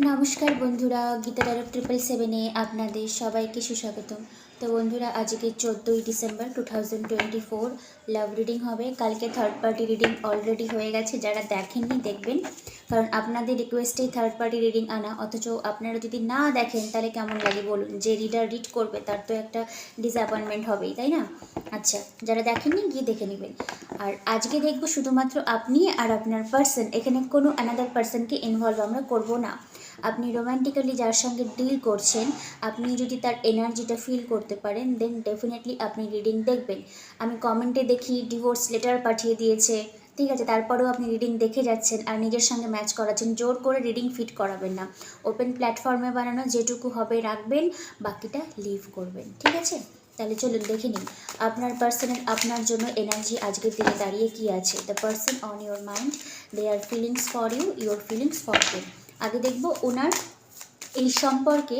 নমস্কার বন্ধুরা, গীতা ট্যারো 777-এ আপনাদের সবাইকে সুস্বাগতম। তো বন্ধুরা, আজকে 14ই ডিসেম্বর 2024 লাভ রিডিং হবে। কালকে থার্ড পার্টি রিডিং অলরেডি হয়ে গেছে, যারা দেখেননি দেখবেন, কারণ আপনাদের রিকোয়েস্টেই থার্ড পার্টি রিডিং আনা। অথচ আপনারা যদি না দেখেন তাহলে কেমন লাগে বলুন? যে রিডার রিড করবে তার তো একটা ডিসঅ্যাপয়েন্টমেন্ট হবেই, তাই না? আচ্ছা, যারা দেখেননি গিয়ে দেখে নেবেন। আর আজকে দেখব শুধুমাত্র আপনি আর আপনার পার্সন, এখানে কোনো অ্যানাদার পার্সনকে ইনভলভ আমরা করব না। আপনি রোম্যান্টিক্যালি যার সঙ্গে ডিল করছেন, আপনি যদি তার এনার্জিটা ফিল করতে পারেন, দেন ডেফিনেটলি আপনি রিডিং দেখবেন। আমি কমেন্টে দেখি ডিভোর্স লেটার পাঠিয়ে দিয়েছে, ঠিক আছে, তারপরেও আপনি রিডিং দেখে যাচ্ছেন আর নিজের সঙ্গে ম্যাচ করাচ্ছেন। জোর করে রিডিং ফিট করাবেন না। ওপেন প্ল্যাটফর্মে বানানো, যেটুকু হবে রাখবেন, বাকিটা লিভ করবেন, ঠিক আছে? তাহলে চলুন দেখে নিন আপনার পার্সনের আপনার জন্য এনার্জি আজকের দিনে দাঁড়িয়ে কী আছে। The person on your mind, they are feelings for you, your feelings for them. আগে দেখব ওনার এই সম্পর্কে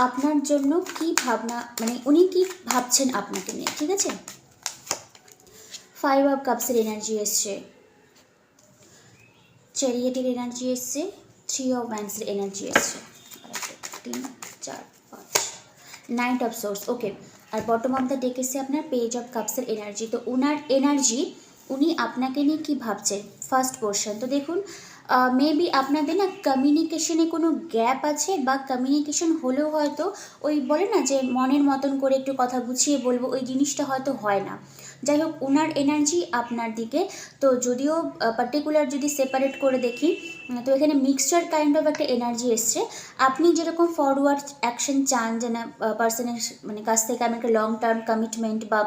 আপনার জন্য কি ভাবনা, মানে উনি কি ভাবছেন আপনাকে নিয়ে, ঠিক আছে? 5 অফ কাপসের এনার্জি এসছে, চ্যারিয়েটের এনার্জি এসছে, 3 অফ ওয়ান্ডসের এনার্জি এসছে, 3 4 5 নাইট অফ সোর্স। ওকে, আর বটম অফ দ্য ডেক এসছে আপনার পেজ অফ কাপসের এনার্জি। তো ওনার এনার্জি, উনি আপনাকে নিয়ে কী ভাবছেন, ফার্স্ট পোর্শন। তো দেখুন, মেবি আপনাদের না কমিউনিকেশনে কোনো গ্যাপ আছে, বা কমিউনিকেশন হলেও হয়তো ওই বলে না যে মনের মতন করে একটু কথা গুছিয়ে বলবো, ওই জিনিসটা হয়তো হয় না। যাই হোক, ওনার এনার্জি আপনার দিকে, তো যদিও পার্টিকুলার যদি সেপারেট করে দেখি, তো এখানে মিক্সচার কাইন্ড অফ একটা এনার্জি এসছে। আপনি যেরকম ফরওয়ার্ড অ্যাকশন চান, যে না পার্সনের মানে কাছ থেকে আমি একটা লং টার্ম কমিটমেন্ট বা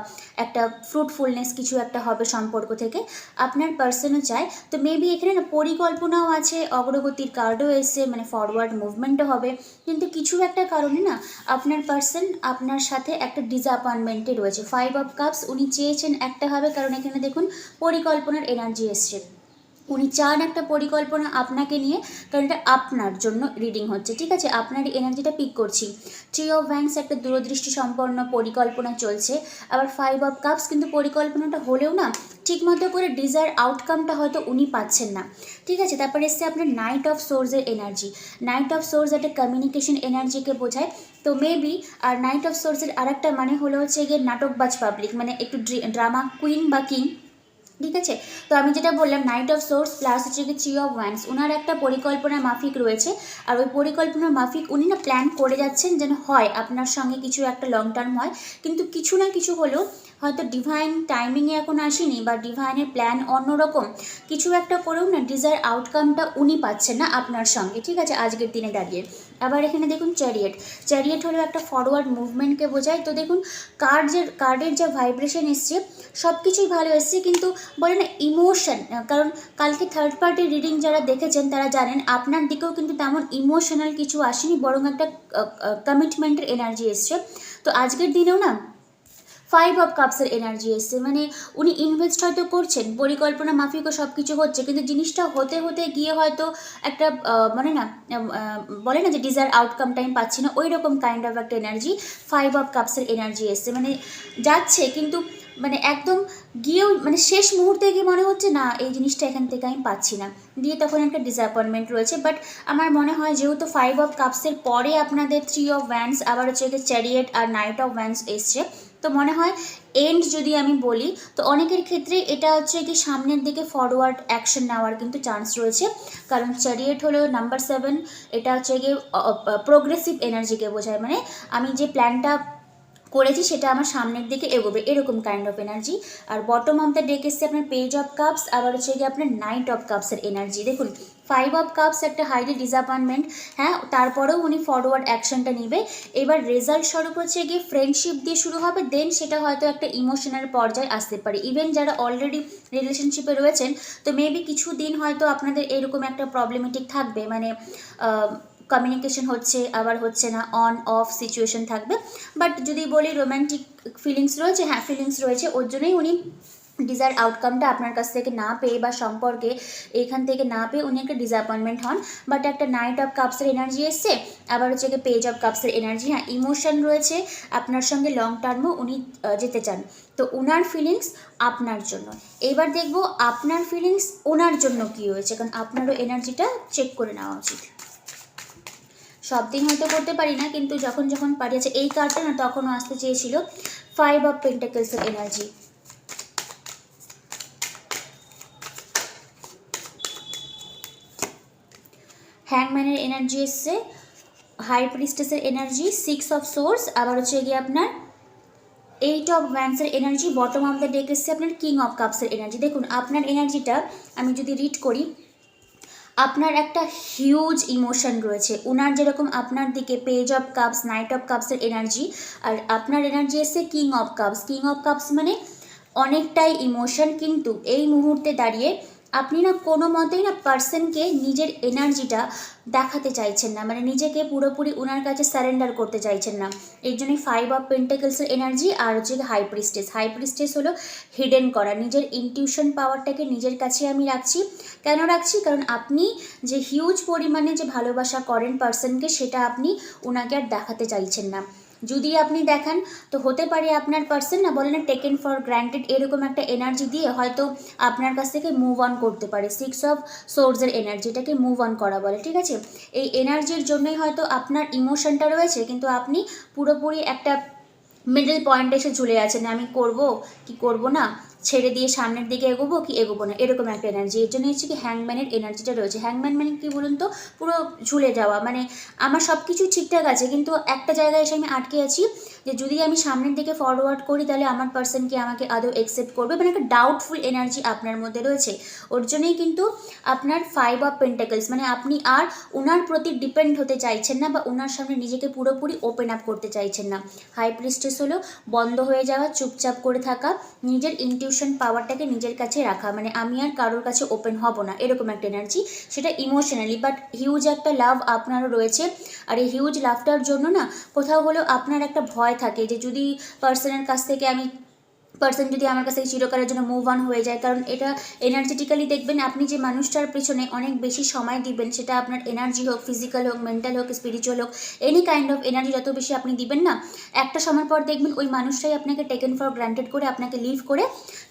একটা ফ্রুটফুলনেস কিছু একটা হবে সম্পর্ক থেকে, আপনার পার্সনও চায়। তো মেবি এখানে না পরিকল্পনাও আছে, অগ্রগতির কার্ডও এসছে, মানে ফরওয়ার্ড মুভমেন্টও হবে। কিন্তু কিছু একটা কারণে না আপনার পার্সন আপনার সাথে একটা ডিসঅ্যাপয়েন্টমেন্টে রয়েছে। 5 অফ কাপস, উনি চেয়েছেন একটা হবে, কারণ এখানে দেখুন পরিকল্পনার এনার্জি এসছে। উনি চান একটা পরিকল্পনা আপনাকে নিয়ে, কারণ এটা আপনার জন্য রিডিং হচ্ছে, ঠিক আছে? আপনার এনার্জিটা পিক করছি। 3 অফ ওয়ান্ডস একটা দূরদৃষ্টি সম্পন্ন পরিকল্পনা চলছে। আবার 5 অফ কাপস, কিন্তু পরিকল্পনাটা হলেও না ঠিকমতো করে ডিজায়ার আউটকামটা হয়তো উনি পাচ্ছেন না, ঠিক আছে? তারপরে এসছে আপনার নাইট অফ সোর্সের এনার্জি। নাইট অফ সোর্স একটা কমিউনিকেশন এনার্জিকে বোঝায়। তো মেবি আর নাইট অফ সোর্সের আরেকটা মানে হলো হচ্ছে গিয়ে নাটকবাজ পাবলিক, মানে একটু ড্রামা কুইন বা কিং, ঠিক আছে? তো আমি যেটা বললাম, নাইট অফ সোর্স প্লাস হচ্ছে কি 3 অফ ওয়ান্ডস, ওনার একটা পরিকল্পনা মাফিক রয়েছে। আর ওই পরিকল্পনা মাফিক উনি না প্ল্যান করে যাচ্ছেন যেন হয় আপনার সঙ্গে কিছু একটা লং টার্ম হয়। কিন্তু কিছু না কিছু হলেও হয়তো ডিভাইন টাইমিংয়ে এখন আসেনি, বা ডিভাইনের প্ল্যান অন্যরকম কিছু একটা করেও না ডিজায়ার আউটকামটা উনি পাচ্ছেন না আপনার সঙ্গে, ঠিক আছে, আজকের দিনে দাঁড়িয়ে। আবার এখানে দেখুন চ্যারিয়েট। চ্যারিয়েট হলো একটা ফরওয়ার্ড মুভমেন্টকে বোঝায়। তো দেখুন কার্ডের যা ভাইব্রেশন এসছে সব কিছুই ভালো এসছে, কিন্তু বলে না ইমোশন, কারণ কালকে থার্ড পার্টি রিডিং যারা দেখেছেন তারা জানেন আপনার দিকেও কিন্তু তেমন ইমোশনাল কিছু আসেনি, বরং একটা কমিটমেন্টের এনার্জি এসছে। তো আজকের দিনেও না 5 অফ কাপসের এনার্জি এসছে, মানে উনি ইনভেস্ট হয়তো করছেন, পরিকল্পনা মাফিকও সব কিছু হচ্ছে, কিন্তু জিনিসটা হতে হতে গিয়ে হয়তো একটা মানে না বলে না যে ডিজায়ার আউটকামটা আমি পাচ্ছি না, ওই রকম কাইন্ড অফ একটা এনার্জি 5 অফ কাপসের এনার্জি এসছে। মানে যাচ্ছে, কিন্তু মানে একদম গিয়েও মানে শেষ মুহূর্তে গিয়ে মনে হচ্ছে না এই জিনিসটা এখান থেকে আমি পাচ্ছি না, দিয়ে তখন একটা ডিসঅ্যাপয়েন্টমেন্ট রয়েছে। বাট আমার মনে হয় যেহেতু 5 অফ কাপসের পরে আপনাদের 3 অফ ওয়ান্ডস, আবার হচ্ছে চ্যারিয়েট আর নাইট অফ ওয়ান্ডস এসছে, তো মনে হয় এন্ড যদি আমি বলি, তো অনেকের ক্ষেত্রে এটা হচ্ছে কি সামনের দিকে ফরওয়ার্ড অ্যাকশন নেওয়ার কিন্তু চান্স রয়েছে। কারণ চ্যারিয়েট হলো নাম্বার 7, এটা হচ্ছে গিয়ে প্রোগ্রেসিভ এনার্জিকে বোঝায়, মানে আমি যে প্ল্যানটা করেছি সেটা আমার সামনের দিকে এগোবে, এরকম কাইন্ড অফ এনার্জি। আর বটম অফ দ্য ডেক এসছে আপনার পেজ অফ কাপস, আবার হচ্ছে গিয়ে আপনার নাইট অফ কাপসের এনার্জি। দেখুন 5 অফ কাপস একটা হাইলি ডিসঅ্যাপয়েন্টমেন্ট, হ্যাঁ, তারপরেও উনি ফরওয়ার্ড অ্যাকশনটা নেবে। এবার রেজাল্ট স্বরূপ হচ্ছে গিয়ে ফ্রেন্ডশিপ দিয়ে শুরু হবে, দেন সেটা হয়তো একটা ইমোশনাল পর্যায়ে আসতে পারে। ইভেন যারা অলরেডি রিলেশনশিপে রয়েছেন, তো মেবি কিছু দিন হয়তো আপনাদের এরকম একটা প্রবলেমেটিক থাকবে, মানে কমিউনিকেশন হচ্ছে আবার হচ্ছে না, অন অফ সিচুয়েশন থাকবে। বাট যদি বলি রোম্যান্টিক ফিলিংস রয়েছে, হ্যাঁ ফিলিংস রয়েছে, ওর জন্যই উনি ডিজায়ার আউটকামটা আপনার কাছ থেকে না পেয়ে, বা সম্পর্কে এখান থেকে না পেয়ে উনি একটা ডিসঅ্যাপয়েন্টমেন্ট হন। বাট একটা নাইট অফ কাপসের এনার্জি এসছে, আবার হচ্ছে কি পেজ অফ কাপসের এনার্জি। হ্যাঁ, ইমোশন রয়েছে, আপনার সঙ্গে লং টার্মও উনি যেতে চান। তো ওনার ফিলিংস আপনার জন্য। এবার দেখব আপনার ফিলিংস ওনার জন্য কী হয়েছে, কারণ আপনারও এনার্জিটা চেক করে নেওয়া উচিত। সব দিন হয়তো করতে পারি না, কিন্তু যখন যখন পারি। আচ্ছা, এই কার্ডটা না তখনও আসতে চেয়েছিল, 5 অফ পেন্টাকেলসের এনার্জি। হ্যাংম্যানের এনার্জি এসছে, হাই প্রিস্টেসের এনার্জি, 6 অফ সোর্স, আবার হচ্ছে গিয়ে আপনার 8 অফ ওয়ান্সের energy, bottom of the deck এসছে আপনার কিং অফ কাপসের এনার্জি। দেখুন আপনার এনার্জিটা আমি যদি রিড করি, আপনার একটা হিউজ ইমোশন রয়েছে। ওনার যেরকম আপনার দিকে page of cups, knight of কাপসের এনার্জি, আর আপনার এনার্জি এসছে king of cups. King of cups মানে অনেকটাই ইমোশন, কিন্তু এই মুহূর্তে দাঁড়িয়ে আপনি না কোনো মতেই না পার্সনকে নিজের এনার্জিটা দেখাতে চাইছেন না, মানে নিজেকে পুরোপুরি ওনার কাছে সারেন্ডার করতে চাইছেন না। এর জন্যই 5 অফ পেন্টাকেলসের এনার্জি। আর হচ্ছে হাই প্রিস্টেস। হাই প্রিস্টেস হলো হিডেন করা, নিজের ইনটিউশন পাওয়ারটাকে নিজের কাছে আমি রাখছি। কেন রাখছি? কারণ আপনি যে হিউজ পরিমাণে যে ভালোবাসা করেন পার্সনকে, সেটা আপনি ওনাকে আর দেখাতে চাইছেন না। যদি আপনি দেখান তো হতে পারে আপনার পার্সন না বলে না টেকেন ফর গ্র্যান্টেড, এরকম একটা এনার্জি দিয়ে হয়তো আপনার কাছ থেকে মুভ অন করতে পারে। 6 অফ সোর্সের এনার্জি, এটাকে মুভ অন করা বলে, ঠিক আছে? এই এনার্জির জন্যই হয়তো আপনার ইমোশনটা রয়েছে, কিন্তু আপনি পুরোপুরি একটা মিডল পয়েন্টে এসে ঝুলে আছেন, আমি করব কি করব না, ছেড়ে দিয়ে সামনের দিকে এগোবো কি এগোবো না, এরকম একটা এনার্জি। এর জন্য হচ্ছে কি হ্যাংম্যানের এনার্জিটা রয়েছে। হ্যাংম্যান মানে কি বলুন তো, পুরো ঝুলে যাওয়া, মানে আমার সব কিছু ঠিকঠাক আছে কিন্তু একটা জায়গায় এসে আমি আটকে আছি, যে যদি আমি সামনের দিকে ফরওয়ার্ড করি তাহলে আমার পার্সন কি আমাকে আদৌ অ্যাকসেপ্ট করবে, মানে একটা ডাউটফুল এনার্জি আপনার মধ্যে রয়েছে। ওর জন্যই কিন্তু আপনার 5 অফ পেন্টাকেলস, মানে আপনি আর ওনার প্রতি ডিপেন্ড হতে চাইছেন না, বা ওনার সামনে নিজেকে পুরোপুরি ওপেন আপ করতে চাইছেন না। হাই প্রিস্টেস হলো বন্ধ হয়ে যাওয়া, চুপচাপ করে থাকা, নিজের ইনটিউশন পাওয়ারটাকে নিজের কাছে রাখা, মানে আমি আর কারোর কাছে ওপেন হব না, এরকম একটা এনার্জি। সেটা ইমোশনালি, বাট হিউজ একটা লাভ আপনারও রয়েছে। আর এই হিউজ লাভটার জন্য না কোথাও হলেও আপনার একটা ভয় থাকে যে যদি পার্সনের কাছ থেকে পার্সন যদি আমার কাছে চিরকালের জন্য মুভ অন হয়ে যায়। কারণ এটা এনার্জেটিক্যালি দেখবেন, আপনি যে মানুষটার পেছনে অনেক বেশি সময় দিবেন, সেটা আপনার এনার্জি হোক, ফিজিক্যাল হোক, মেন্টাল হোক, স্পিরিচুয়াল হোক, এনি কাইন্ড অফ এনার্জি যত বেশি আপনি দিবেন না, একটা সময় পর দেখবেন ওই মানুষটাই আপনাকে টেকেন ফর গ্রান্টেড করে আপনাকে লিভ করে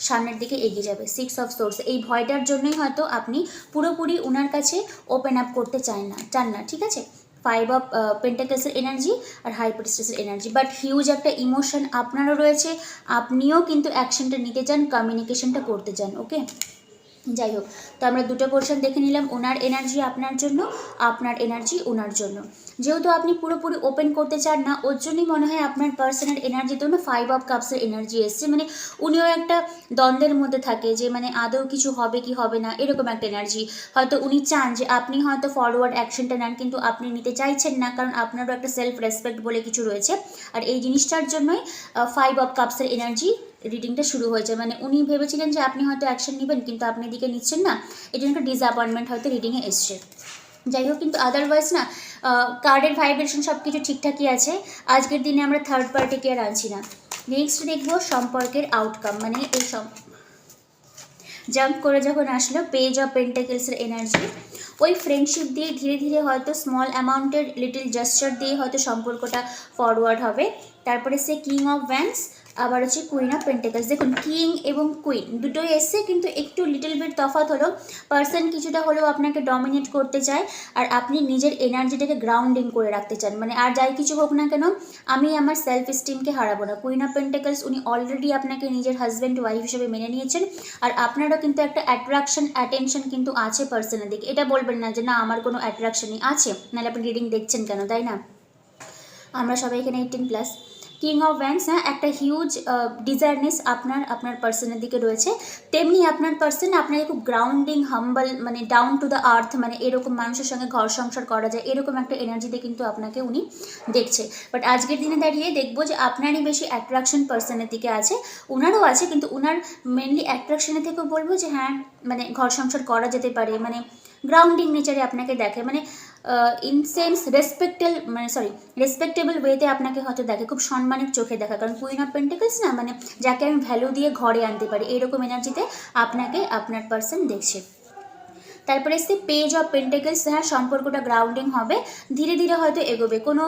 সামনের দিকে এগিয়ে যাবে। 6 অফ সোর্স, এই ভয়টার জন্যই হয়তো আপনি পুরোপুরি ওনার কাছে ওপেন আপ করতে চান না, ঠিক আছে? 5 অফ পেন্টাকেলসের এনার্জি আর হাই প্রিস্টেসের এনার্জি, বাট হিউজ একটা ইমোশন আপনারও রয়েছে, আপনিও কিন্তু অ্যাকশনটা নিতে চান, কমিউনিকেশনটা করতে চান। ওকে, যাই হোক, তো আমরা দুটো পোর্শন দেখে নিলাম, ওনার এনার্জি আপনার জন্য, আপনার এনার্জি ওনার জন্য। যেহেতু আপনি পুরোপুরি ওপেন করতে চান না, ওর জন্যই মনে হয় আপনার পার্সোনাল এনার্জি তো না 5 অফ কাপসের এনার্জি এসছে, মানে উনিও একটা দ্বন্দ্বের মধ্যে থাকে যে মানে আদৌ কিছু হবে কি হবে না, এরকম একটা এনার্জি। হয়তো উনি চান যে আপনি হয়তো ফরওয়ার্ড অ্যাকশনটা নেন, কিন্তু আপনি নিতে চাইছেন না, কারণ আপনারও একটা সেলফ রেসপেক্ট বলে কিছু রয়েছে। আর এই জিনিসটার জন্যই 5 অফ কাপসের এনার্জি রিডিংটা শুরু হয়েছে, মানে উনি ভেবেছিলেন যে আপনি হয়তো অ্যাকশন নেবেন, কিন্তু আপনি দিকে নিচ্ছেন না, এই জন্য একটা ডিসঅ্যাপয়েন্টমেন্ট হয়তো রিডিংয়ে এসছে। যাই হোক, কিন্তু আদারওয়াইজ না কার্ডের ভাইব্রেশন সব কিছু ঠিকঠাকই আছে। আজকের দিনে আমরা থার্ড পার্টিকে আর আনছি না। নেক্সট দেখবো সম্পর্কের আউটকাম, মানে এই জাম্প করে যখন আসলো পেজ অফ পেন্টাকেলসের এনার্জি, ওই ফ্রেন্ডশিপ দিয়ে ধীরে ধীরে হয়তো স্মল অ্যামাউন্টের লিটল জেস্চার দিয়ে হয়তো সম্পর্কটা ফরওয়ার্ড হবে। তারপরে সে কিং অফ ভ্যান্স, আবার হচ্ছে কুইন অফ পেন্টাকেলস। দেখুন কিং এবং কুইন দুটোই এসছে, কিন্তু একটু লিটল বিট তফাৎ হলো। পার্সন কিছুটা হলেও আপনাকে ডমিনেট করতে চায়, আর আপনি নিজের এনার্জিটাকে গ্রাউন্ডিং করে রাখতে চান, মানে আর যাই কিছু হোক না কেন আমি আমার সেলফ এস্টিমকে হারাবো না। কুইন অফ পেন্টাকেলস, উনি অলরেডি আপনাকে নিজের হাজব্যান্ড ওয়াইফ হিসেবে মেনে নিয়েছেন, আর আপনারও কিন্তু একটা অ্যাট্রাকশন অ্যাটেনশন কিন্তু আছে পার্সনের দিকে। এটা বলবেন না যে না আমার কোনো অ্যাট্রাকশনই আছে, নাহলে আপনি রিডিং দেখছেন কেন, তাই না? আমরা সবাই এখানে 18+। কিং অফ ভ্যান্স, হ্যাঁ, একটা হিউজ ডিজায়ারনেস আপনার পার্সনের দিকে রয়েছে। তেমনি আপনার পার্সন আপনাকে খুব গ্রাউন্ডিং, হাম্বল, মানে ডাউন টু দ্য আর্থ, মানে এরকম মানুষের সঙ্গে ঘর সংসার করা যায় এরকম একটা এনার্জিতে কিন্তু আপনাকে উনি দেখছে। বাট আজকের দিনে দাঁড়িয়ে দেখবো যে আপনারই বেশি অ্যাট্রাকশন পার্সনের দিকে আছে, ওনারও আছে, কিন্তু ওনার মেনলি অ্যাট্রাকশনের থেকেও বলবো যে হ্যাঁ মানে ঘর সংসার করা যেতে পারে, মানে গ্রাউন্ডিং নেচারে আপনাকে দেখে, মানে ইনসেন্স রেসপেক্টেবল ওয়েতে আপনাকে হয়তো দেখে, খুব সম্মানের চোখে দেখা। কারণ কুইন অফ পেন্টিকলস না, মানে যাকে আমি ভ্যালু দিয়ে ঘরে আনতে পারি, এরকম এনার্জিতে আপনাকে আপনার পার্সন দেখছে। তারপরে এসে পেজ অফ পেন্টাকেলস, হ্যাঁ সম্পর্কটা গ্রাউন্ডিং হবে, ধীরে ধীরে হয়তো এগোবে, কোনো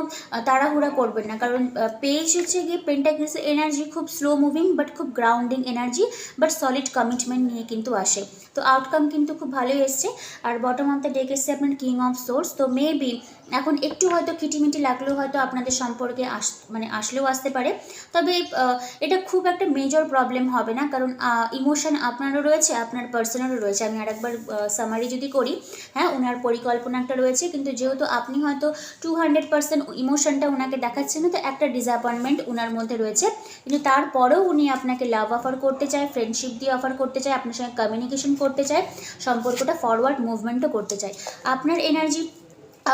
তাড়াহুড়া করবেন না। কারণ পেজ হচ্ছে গিয়ে পেন্টাকেলসের এনার্জি খুব স্লো মুভিং, বাট খুব grounding energy, but solid commitment নিয়ে কিন্তু আসে। তো আউটকাম কিন্তু খুব ভালোই এসছে। আর বটম অফ দ্য ডেক এসছে আপনার কিং অফ সোর্স। তো মেবি এখন একটু হয়তো খিটিমিটি লাগলেও হয়তো আপনাদের সম্পর্কে আসলেও আসতে পারে, তবে এটা খুব একটা মেজর প্রবলেম হবে না, কারণ ইমোশন আপনারও রয়েছে, আপনার পার্সনেরও রয়েছে। আমি আরেকবার সামারি যদি করি, হ্যাঁ ওনার পরিকল্পনা একটা রয়েছে, কিন্তু যেহেতু আপনি হয়তো 200% ইমোশনটা ওনাকে দেখাচ্ছেন না, তো একটা ডিসঅ্যাপয়েন্টমেন্ট ওনার মধ্যে রয়েছে, কিন্তু তারপরেও উনি আপনাকে লাভ অফার করতে চায়, ফ্রেন্ডশিপ দিয়ে অফার করতে চায়, আপনার সঙ্গে কমিউনিকেশন করতে চায়, সম্পর্কটা ফরওয়ার্ড মুভমেন্টও করতে চায়। আপনার এনার্জি,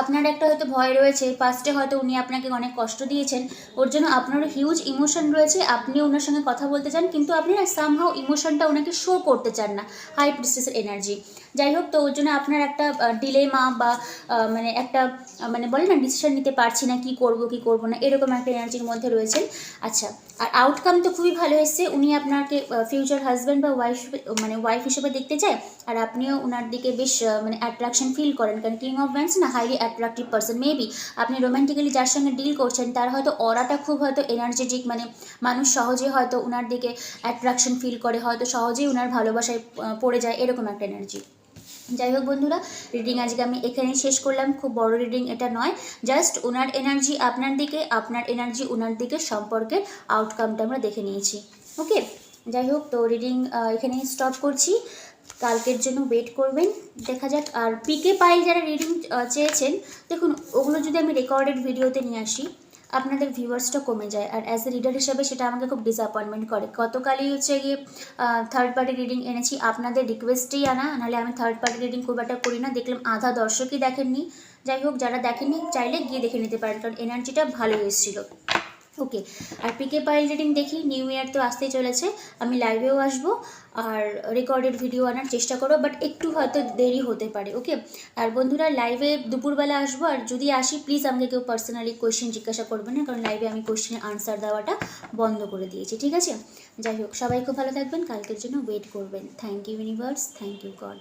আপনার একটা হয়তো ভয় রয়েছে, ফার্স্টে হয়তো উনি আপনাকে অনেক কষ্ট দিয়েছেন, ওর জন্য আপনারও হিউজ ইমোশন রয়েছে, আপনিও ওনার সঙ্গে কথা বলতে চান, কিন্তু আপনি না সামহাও ইমোশনটা ওনাকে শো করতে চান না, হাই প্রিস্টেসের এনার্জি। যাই হোক, তো ওর জন্য আপনার একটা ডিলেমা বা মানে একটা মানে বলে না ডিসিশন নিতে পারছি না, কি করব না, এরকম একটা এনার্জির মধ্যে রয়েছেন। আচ্ছা, আর আউটকাম তো খুবই ভালো এসছে, উনি আপনাকে ফিউচার হাজব্যান্ড বা ওয়াইফ হিসেবে দেখতে চায়, আর আপনিও ওনার দিকে বেশ মানে অ্যাট্রাকশন ফিল করেন, কারণ কিং অফ ওয়ান্স না হাইলি অ্যাট্রাকটিভ পার্সন। মেবি আপনি রোম্যান্টিক্যালি যার সঙ্গে ডিল করছেন তার হয়তো অরাটা খুব হয়তো এনার্জেটিক, মানে মানুষ সহজে হয়তো ওনার দিকে অ্যাট্রাকশন ফিল করে, হয়তো সহজেই ওনার ভালোবাসায় পড়ে যায়, এরকম একটা এনার্জি। যাই হোক বন্ধুরা, রিডিং আজকে আমি এখানেই শেষ করলাম। খুব বড় রিডিং এটা নয়, জাস্ট ওনার এনার্জি আপনার দিকে, আপনার এনার্জি ওনার দিকে, সম্পর্কের আউটকামটা আমরা দেখে নিয়েছি। ওকে, যাই হোক, তো রিডিং এখানেই স্টপ করছি, কালকের জন্য ওয়েট করবেন, দেখা যাক। আর পিকে পাইল যারা রিডিং চেয়েছেন, দেখুন ওগুলো যদি আমি রেকর্ডেড ভিডিওতে নিয়ে আসি, আপনাদের ভিউয়ার্সটা কমে যায়, আর অ্যাজ এ রিডার হিসাবে সেটা আমাকে খুব ডিসঅ্যাপয়েন্টমেন্ট করে। গতকালই হচ্ছে গিয়ে থার্ড পার্টি রিডিং এনেছি, আপনাদের রিকোয়েস্টেই আনা, নাহলে আমি থার্ড পার্টি রিডিং খুব একটা করি না। দেখলাম আধা দর্শকই দেখেননি। যাই হোক, যারা দেখেননি চাইলে গিয়ে দেখে নিতে পারেন, কারণ এনার্জিটা ভালো এসেছিলো। ওকে, আর পিকে পাইল রিডিং দেখি, নিউ ইয়ার তো আসতেই চলেছে, আমি লাইভেও আসবো আর রেকর্ডেড ভিডিও আনার চেষ্টা করবো, বাট একটু হয়তো দেরি হতে পারে। ওকে, আর বন্ধুরা লাইভে দুপুরবেলা আসবো, আর যদি আসি প্লিজ আমাকে কেউ পার্সোনালি কোয়েশ্চেন জিজ্ঞাসা করবেন না, কারণ লাইভে আমি কোয়েশ্চেনের আনসার দেওয়াটা বন্ধ করে দিয়েছি, ঠিক আছে? যাই হোক, সবাই খুব ভালো থাকবেন, কালকের জন্য ওয়েট করবেন। Thank you universe, thank you god.